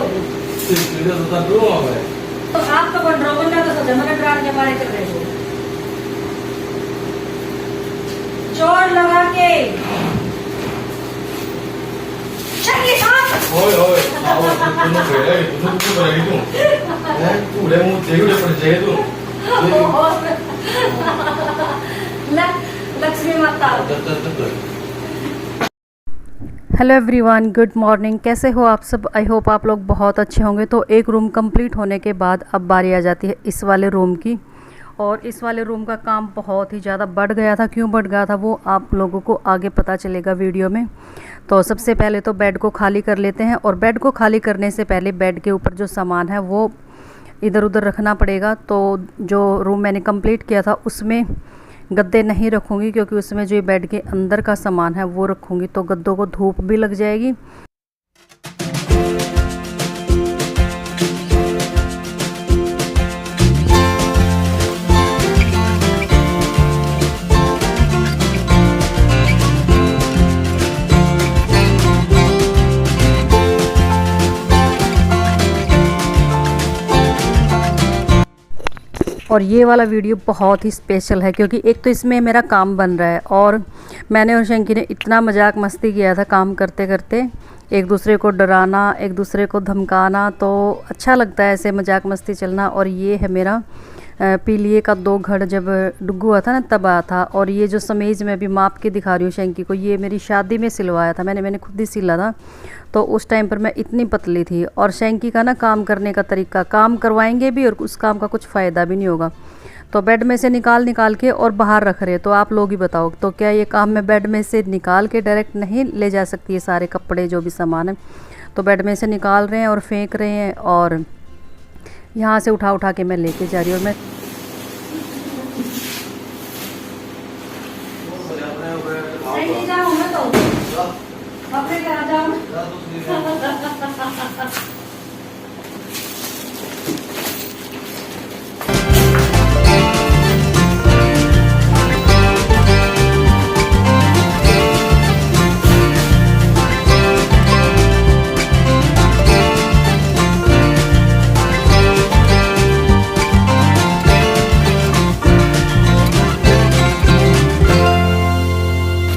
होगी। तो आप तो बन रहे हो ना, तो सोचा मैंने ड्राम के मारे चल रहे हो जोर लगा के शक्ति साथ ओए ओए आओ तुम बेटा तुम क्यों करेगी तुम हैं पूरे मुंह देउड़े पड़ जाए तू लक्ष्मी माता। Hello everyone, good morning. कैसे हो आप सब? आई होप आप लोग बहुत अच्छे होंगे। तो एक रूम कंप्लीट होने के बाद अब बारी आ जाती है इस वाले रूम की। और इस वाले रूम का काम बहुत ही ज़्यादा बढ़ गया था। क्यों बढ़ गया था वो आप लोगों को आगे पता चलेगा वीडियो में। तो सबसे पहले तो बेड को खाली कर लेते हैं। और बेड को खाली करने से पहले बेड के ऊपर जो सामान है वो इधर उधर रखना पड़ेगा। तो जो रूम मैंने कंप्लीट किया था उसमें गद्दे नहीं रखूँगी, क्योंकि उसमें जो बेड के अंदर का सामान है वो रखूँगी तो गद्दों को धूप भी लग जाएगी। और ये वाला वीडियो बहुत ही स्पेशल है, क्योंकि एक तो इसमें मेरा काम बन रहा है और मैंने और शंकी ने इतना मजाक मस्ती किया था काम करते करते। एक दूसरे को डराना, एक दूसरे को धमकाना, तो अच्छा लगता है ऐसे मजाक मस्ती चलना। और ये है मेरा पीलिए का 2 घड़ जब डुग्गू हुआ था ना तब आया था। और ये जो समीज मैं अभी माप के दिखा रही हूँ शंकी को, ये मेरी शादी में सिलवाया था मैंने खुद ही सिला था। तो उस टाइम पर मैं इतनी पतली थी। और शंकी का ना काम करने का तरीका, काम करवाएंगे भी और उस काम का कुछ फ़ायदा भी नहीं होगा। तो बेड में से निकाल के और बाहर रख रहे। तो आप लोग ही बताओ, तो क्या ये काम मैं बेड में से निकाल के डायरेक्ट नहीं ले जा सकती? ये सारे कपड़े जो भी सामान है तो बेड में से निकाल रहे हैं और फेंक रहे हैं। और यहाँ से उठा के मैं लेके जा रही हूँ। और मैं अपने घर जाओ।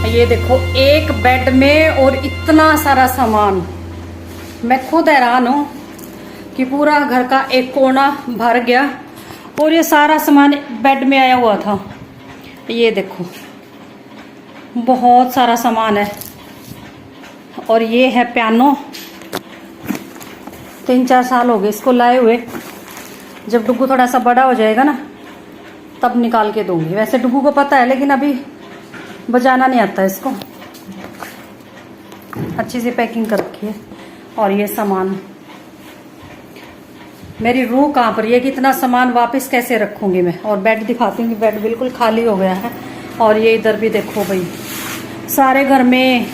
ये देखो एक बेड में और इतना सारा सामान, मैं खुद हैरान हूँ कि पूरा घर का एक कोना भर गया और ये सारा सामान बेड में आया हुआ था। ये देखो बहुत सारा सामान है। और ये है पियानो, 3-4 साल हो गए इसको लाए हुए। जब डुग्गू थोड़ा सा बड़ा हो जाएगा ना तब निकाल के दूंगी। वैसे डुग्गू को पता है, लेकिन अभी बजाना नहीं आता इसको। अच्छी सी पैकिंग कर रखी है। और ये सामान, मेरी रूह कहाँ पर ये कि इतना सामान वापस कैसे रखूंगी मैं। और बेड दिखाती हूँ कि बेड बिल्कुल खाली हो गया है। और ये इधर भी देखो भाई, सारे घर में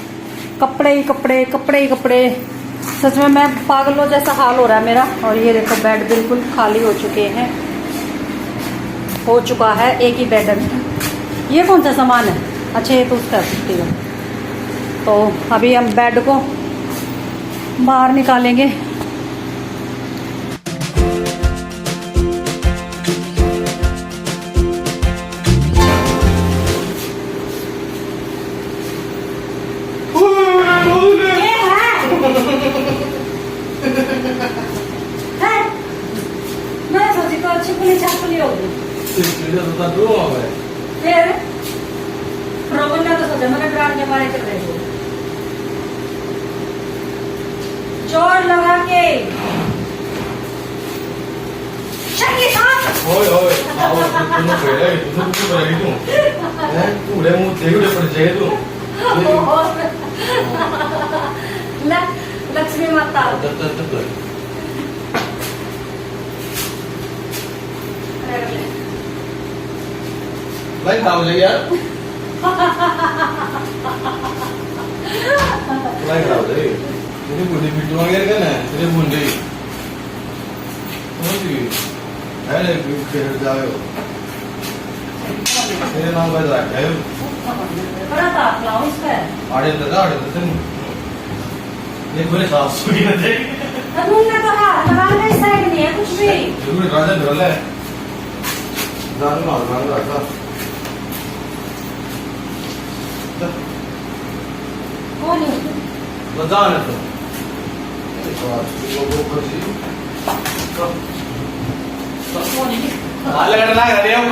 कपड़े ही कपड़े, कपड़े ही कपड़े। सच में मैं पागलों जैसा हाल हो रहा है मेरा। और ये देखो बेड बिल्कुल खाली हो चुका है एक ही बेड है। ये कौन सा सामान है? अच्छा ये तो उसका सकती है। तो अभी हम बेड को बाहर निकालेंगे। मैं सोची तो अच्छी पुलिस चापली होगी। फिर रोगना तो सोचा मैंने ड्राम के मारे चल रहे हो जोर लगा के शक्ति साथ ओए ओए आओ तुम बेटा तुम क्यों करेगी तुम हैं पूरे मुंह देउड़े पड़ जाए तू लक्ष्मी माता। भाई खाओ ले यार भाई खाओ ले तेरी बुढ़ी पिट्टू वगैरह करना है तेरी बुढ़ी समझ गई है ले फिर जाओ तेरे नाम का रखा है बड़ा ताप लाओ इसका आड़े तुम ये बोले साफ सुथरी न देख तुमने तो हाथ लगाने की साइड नहीं है कुछ भी। जरूर राजा ढोल है जानो ना राजा कौन है? तो जाने तो लोगों को जी कौन है? हाल करना कर रहे हो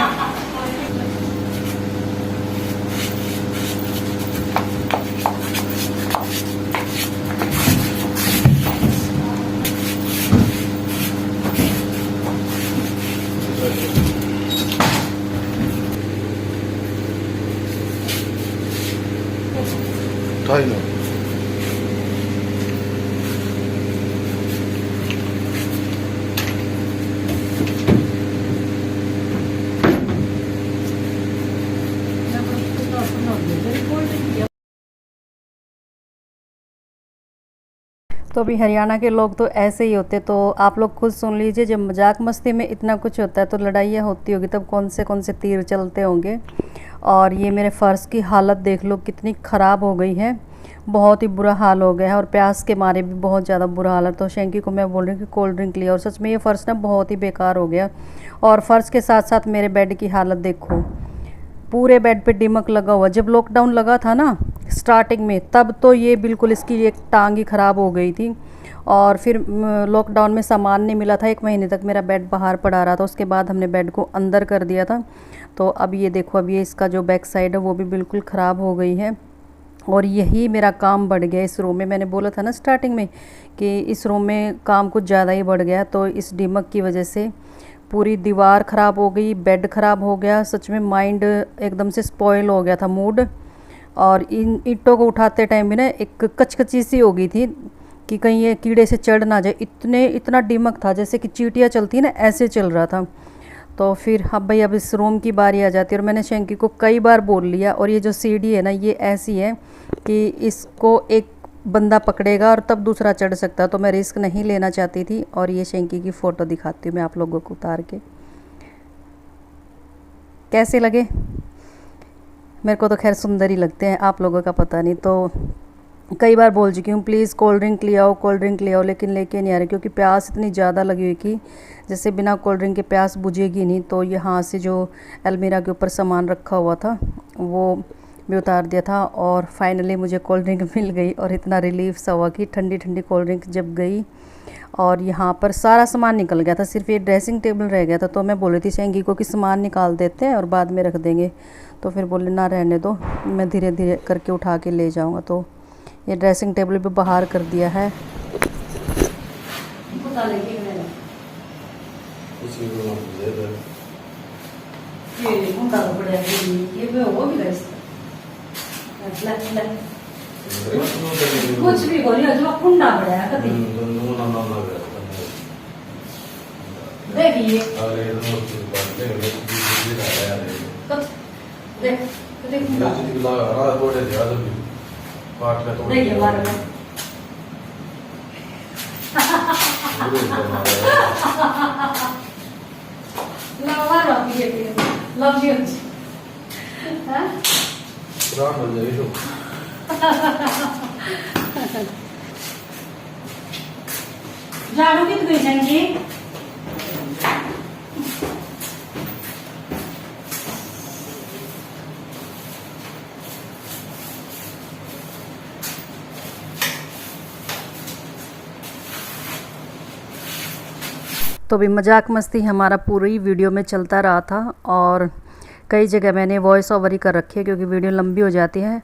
उठाई लो तो अभी हरियाणा के लोग तो ऐसे ही होते, तो आप लोग खुद सुन लीजिए, जब मजाक मस्ती में इतना कुछ होता है तो लड़ाइयाँ होती होगी तब कौन से तीर चलते होंगे। और ये मेरे फ़र्श की हालत देख लो कितनी ख़राब हो गई है, बहुत ही बुरा हाल हो गया है और प्यास के मारे भी बहुत ज़्यादा बुरा हाल है। तो शैंकी को मैं बोल रही हूँ कि कोल्ड ड्रिंक लिया, और सच में ये फ़र्श ना बहुत ही बेकार हो गया। और फ़र्श के साथ साथ मेरे बेड की हालत देखो, पूरे बेड पे दीमक लगा हुआ। जब लॉकडाउन लगा था ना स्टार्टिंग में, तब तो ये बिल्कुल इसकी एक टांग ही ख़राब हो गई थी। और फिर लॉकडाउन में सामान नहीं मिला था, 1 महीने तक मेरा बेड बाहर पड़ा रहा था। उसके बाद हमने बेड को अंदर कर दिया था। तो अब ये देखो, अब ये इसका जो बैक साइड है वो भी बिल्कुल ख़राब हो गई है। और यही मेरा काम बढ़ गया इस रूम में। मैंने बोला था ना स्टार्टिंग में कि इस रूम में काम कुछ ज़्यादा ही बढ़ गया। तो इस दीमक की वजह से पूरी दीवार ख़राब हो गई, बेड ख़राब हो गया, सच में माइंड एकदम से स्पॉइल हो गया था मूड। और इन ईंटों को उठाते टाइम भी ना एक कचकची सी हो गई थी कि कहीं ये कीड़े से चढ़ ना जाए। इतना दीमक था जैसे कि चींटियाँ चलती है ना, ऐसे चल रहा था। तो फिर अब भाई अब इस रूम की बारी आ जाती है। और मैंने शैंकी को कई बार बोल लिया, और ये जो सीढ़ी है ना ये ऐसी है कि इसको एक बंदा पकड़ेगा और तब दूसरा चढ़ सकता है, तो मैं रिस्क नहीं लेना चाहती थी। और ये शैंकी की फ़ोटो दिखाती हूँ मैं आप लोगों को उतार के, कैसे लगे। मेरे को तो खैर सुंदर ही लगते हैं, आप लोगों का पता नहीं। तो कई बार बोल चुकी हूँ प्लीज़ कोल्ड ड्रिंक ले आओ, कोल्ड ड्रिंक ले आओ, लेकिन लेके नहीं आ रही, क्योंकि प्यास इतनी ज़्यादा लगी हुई कि जैसे बिना कोल्ड ड्रिंक के प्यास बुझेगी नहीं। तो यहाँ से जो अलमीरा के ऊपर सामान रखा हुआ था वो भी उतार दिया था, और फाइनली मुझे कोल्ड ड्रिंक मिल गई। और इतना रिलीफ सा हुआ कि ठंडी ठंडी कोल्ड ड्रिंक जब गई। और यहाँ पर सारा सामान निकल गया था, सिर्फ ये ड्रेसिंग टेबल रह गया था। तो मैं बोली थी शैंकी को कि सामान निकाल देते हैं और बाद में रख देंगे, तो फिर बोले ना रहने दो, मैं धीरे धीरे करके उठा के ले जाऊँगा। तो ये ड्रेसिंग टेबल भी बाहर कर दिया है। कुछ भी बोलिए जो कुंडा पड़ा है कभी देखिए देखिए हमारे में लव यू झाड़ू कितनी चाहिए? तो भी मजाक मस्ती हमारा पूरी वीडियो में चलता रहा था। और कई जगह मैंने वॉइस ओवर ही कर रखी है क्योंकि वीडियो लंबी हो जाती है।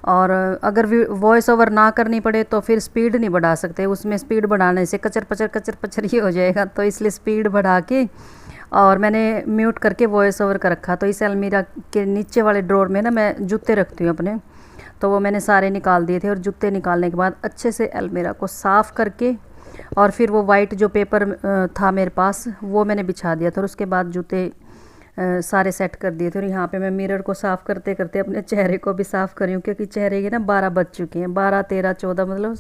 और अगर वॉइस ओवर ना करनी पड़े तो फिर स्पीड नहीं बढ़ा सकते, उसमें स्पीड बढ़ाने से कचर पचर ही हो जाएगा। तो इसलिए स्पीड बढ़ा के और मैंने म्यूट करके वॉइस ओवर कर रखा। तो इस अलमीरा के नीचे वाले ड्रॉर में ना मैं जूते रखती हूँ अपने, तो वो मैंने सारे निकाल दिए थे। और जूते निकालने के बाद अच्छे से अलमीरा को साफ़ करके और फिर वो वाइट जो पेपर था मेरे पास वो मैंने बिछा दिया था। और उसके बाद जूते सारे सेट कर दिए थे। और यहाँ पे मैं मिरर को साफ़ करते करते अपने चेहरे को भी साफ़ कर रही हूँ क्योंकि चेहरे के ना 12 बज चुके हैं, 12, 13, 14 मतलब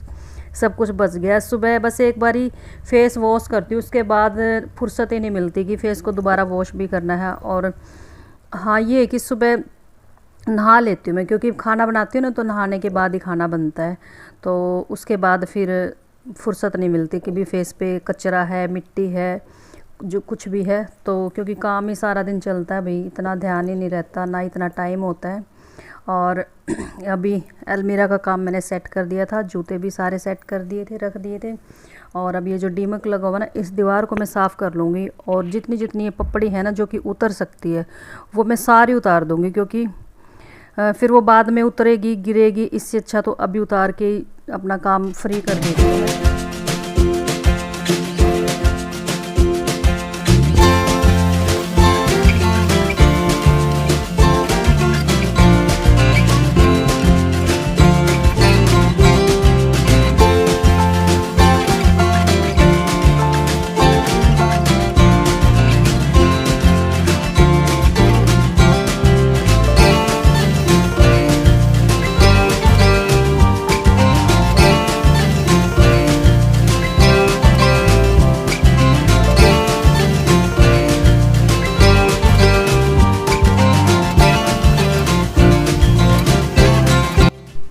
सब कुछ बच गया। सुबह बस एक बारी फेस वॉश करती हूँ, उसके बाद फुर्सत ही नहीं मिलती कि फ़ेस को दोबारा वॉश भी करना है। और हाँ ये है कि सुबह नहा लेती हूँ मैं, क्योंकि खाना बनाती हूँ ना तो नहाने के बाद ही खाना बनता है। तो उसके बाद फिर फुर्सत नहीं मिलती कि भी फेस पे कचरा है, मिट्टी है, जो कुछ भी है, तो क्योंकि काम ही सारा दिन चलता है भाई, इतना ध्यान ही नहीं रहता, ना इतना टाइम होता है। और अभी अलमीरा का काम मैंने सेट कर दिया था, जूते भी सारे सेट कर दिए थे, रख दिए थे। और अब ये जो डीमक लगा हुआ ना, इस दीवार को मैं साफ़ कर लूँगी, और जितनी जितनी ये पपड़ी है ना जो कि उतर सकती है वो मैं सारी उतार दूँगी, क्योंकि फिर वो बाद में उतरेगी, गिरेगी। इससे अच्छा तो अभी उतार के अपना काम फ्री कर देती हूँ।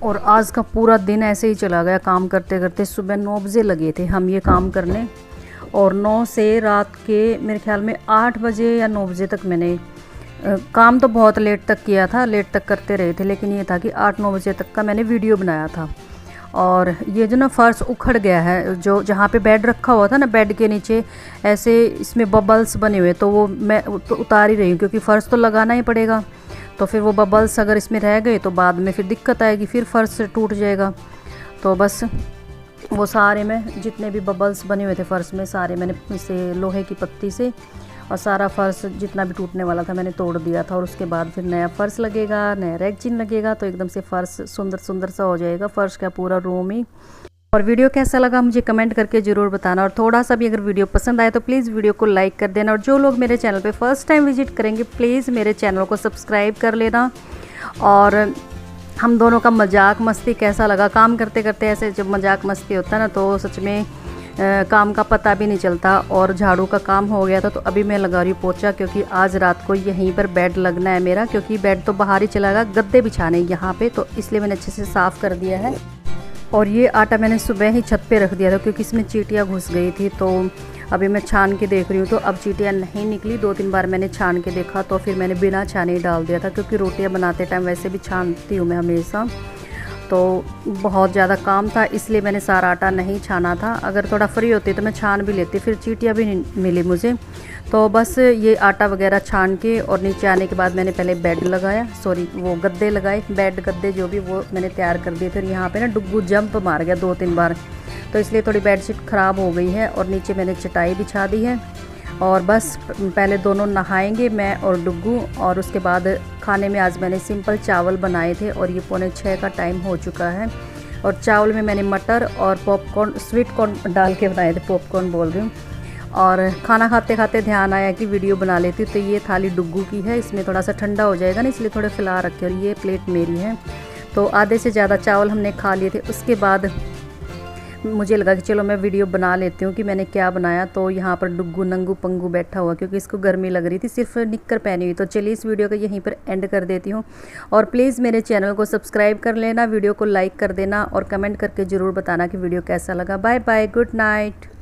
और आज का पूरा दिन ऐसे ही चला गया काम करते करते। सुबह 9 बजे लगे थे हम ये काम करने, और 9 से रात के मेरे ख्याल में 8 बजे या 9 बजे तक मैंने काम तो बहुत लेट तक किया था, लेट तक करते रहे थे, लेकिन ये था कि 8-9 बजे तक का मैंने वीडियो बनाया था। और ये जो ना फर्श उखड़ गया है, जो जहाँ पे बेड रखा हुआ था ना, बेड के नीचे ऐसे इसमें बबल्स बने हुए, तो वो मैं तो उतार ही रही हूँ, क्योंकि फ़र्श तो लगाना ही पड़ेगा। तो फिर वो बबल्स अगर इसमें रह गए तो बाद में फिर दिक्कत आएगी, फिर फ़र्श टूट जाएगा। तो बस वो सारे में जितने भी बबल्स बने हुए थे फ़र्श में, सारे मैंने इसे लोहे की पत्ती से, और सारा फ़र्श जितना भी टूटने वाला था मैंने तोड़ दिया था। और उसके बाद फिर नया फ़र्श लगेगा, नया रेगजिन लगेगा, तो एकदम से फ़र्श सुंदर सुंदर सा हो जाएगा, फ़र्श का पूरा रूम ही। और वीडियो कैसा लगा मुझे कमेंट करके ज़रूर बताना, और थोड़ा सा भी अगर वीडियो पसंद आए तो प्लीज़ वीडियो को लाइक कर देना। और जो लोग मेरे चैनल पे फर्स्ट टाइम विजिट करेंगे प्लीज़ मेरे चैनल को सब्सक्राइब कर लेना। और हम दोनों का मजाक मस्ती कैसा लगा, काम करते करते ऐसे जब मजाक मस्ती होता है ना तो सच में काम का पता भी नहीं चलता। और झाड़ू का काम हो गया था, तो अभी मैं लगा रही हूँ पोछा, क्योंकि आज रात को यहीं पर बेड लगना है मेरा, क्योंकि बेड तो बाहर ही चला गया, गद्दे बिछाने यहाँ पे, तो इसलिए मैंने अच्छे से साफ़ कर दिया है। और ये आटा मैंने सुबह ही छत पे रख दिया था, क्योंकि इसमें चींटियाँ घुस गई थी। तो अभी मैं छान के देख रही हूँ, तो अब चींटियाँ नहीं निकली। 2-3 बार मैंने छान के देखा, तो फिर मैंने बिना छाने ही डाल दिया था, क्योंकि रोटियाँ बनाते टाइम वैसे भी छानती हूँ मैं हमेशा। तो बहुत ज़्यादा काम था, इसलिए मैंने सारा आटा नहीं छाना था। अगर थोड़ा फ्री होती तो मैं छान भी लेती, फिर चींटियाँ भी नहीं मिली मुझे। तो बस ये आटा वगैरह छान के और नीचे आने के बाद मैंने पहले बेड लगाया, सॉरी वो गद्दे लगाए, बेड गद्दे जो भी वो मैंने तैयार कर दिए। फिर यहाँ पे ना डुग्गू जंप मार गया 2-3 बार, तो इसलिए थोड़ी बेडशीट ख़राब हो गई है। और नीचे मैंने चटाई बिछा दी है, और बस पहले दोनों नहाएंगे, मैं और डुग्गू। और उसके बाद खाने में आज मैंने सिंपल चावल बनाए थे, और ये 5:45 का टाइम हो चुका है। और चावल में मैंने मटर और पॉपकॉर्न, स्वीट कॉर्न डाल के बनाए थे, पॉपकॉर्न बोल रही हूँ। और खाना खाते खाते ध्यान आया कि वीडियो बना लेती हूँ। तो ये थाली डुग्गू की है, इसमें थोड़ा सा ठंडा हो जाएगा ना, इसलिए थोड़े फैला रखे। और ये प्लेट मेरी है। तो आधे से ज़्यादा चावल हमने खा लिए थे। उसके बाद मुझे लगा कि चलो मैं वीडियो बना लेती हूँ कि मैंने क्या बनाया। तो यहाँ पर डुग्गू नंगू पंगू बैठा हुआ, क्योंकि इसको गर्मी लग रही थी, सिर्फ निक्कर पहनी हुई। तो चलिए इस वीडियो को यहीं पर एंड कर देती हूँ। और प्लीज़ मेरे चैनल को सब्सक्राइब कर लेना, वीडियो को लाइक कर देना, और कमेंट करके ज़रूर बताना कि वीडियो कैसा लगा। Bye bye, good night.